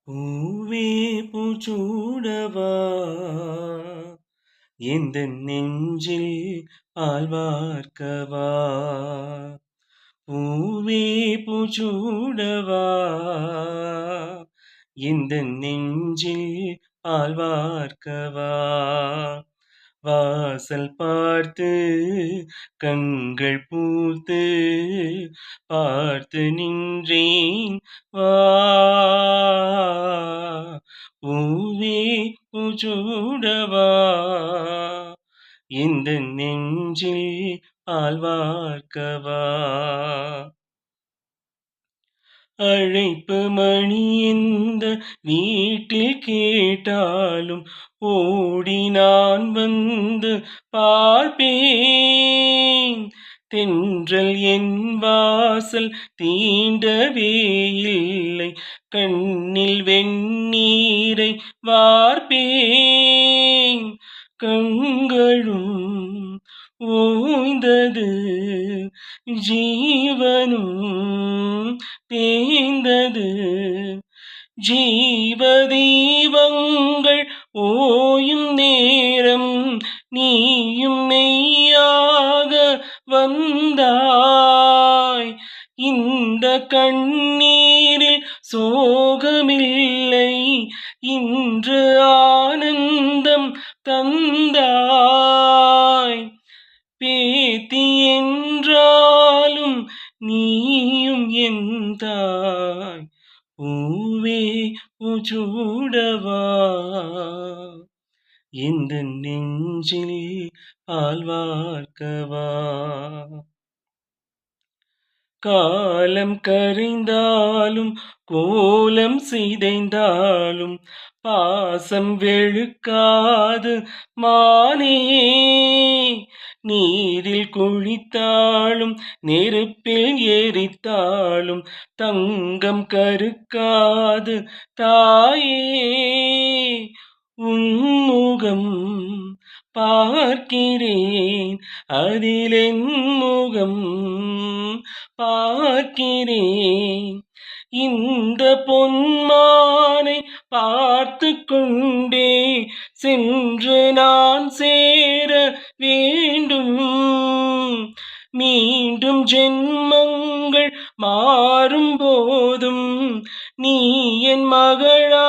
பூவே பூச்சூடவா எந்தன் நெஞ்சில் பால் வார்க்கவா. பூவே பூச்சூடவா எந்தன் நெஞ்சில் பால் வார்க்கவா. வாசல் பார்த்து கண்கள் பூத்து பார்த்து நின்றேன் வா. பூவே பூச்சூடவா எந்தன் நெஞ்சில் பால் வார்க்கவா. அழைப்பு மணி எந்த வீட்டில் கேட்டாலும் ஓடி நான் வந்து பார்ப்பேன். தென்றல் என் வாசல் தீண்டவே இல்லை, கண்ணில் வெந்நீரை வார்ப்பேன். கண்களும் ஓய்ந்தது, ஜீவனும் தேய்ந்தது. ஜீவதீபங்கள் ஓயும் நேரம் நீயும் மெய்யாக வந்தாய். இந்த கண்ணீரில் சோகமில்லை, இன்று ஆனந்தம் தந்தாய். பேத்தி என்றாலும் நீயும் என் தாய். பூவே பூச்சூடவா எந்தன் நெஞ்சில் பால் வார்க்கவா. காலம் கரைந்தாலும் கோலம் சிதைந்தாலும் பாசம் வெளுக்காது மானே. நீரில் குளித்தாலும் நெருப்பில் எரித்தாலும் தங்கம் கருக்காது தாயே. உன்முகம் பார்க்கிறேன், அதில் என் முகம் பார்க்கிறேன். இந்த பொன்மானை பார்த்து கொண்டே சென்று நான் சேர வேண்டும். மீண்டும் ஜென்மங்கள் மாறும் போதும் நீ என் மகளா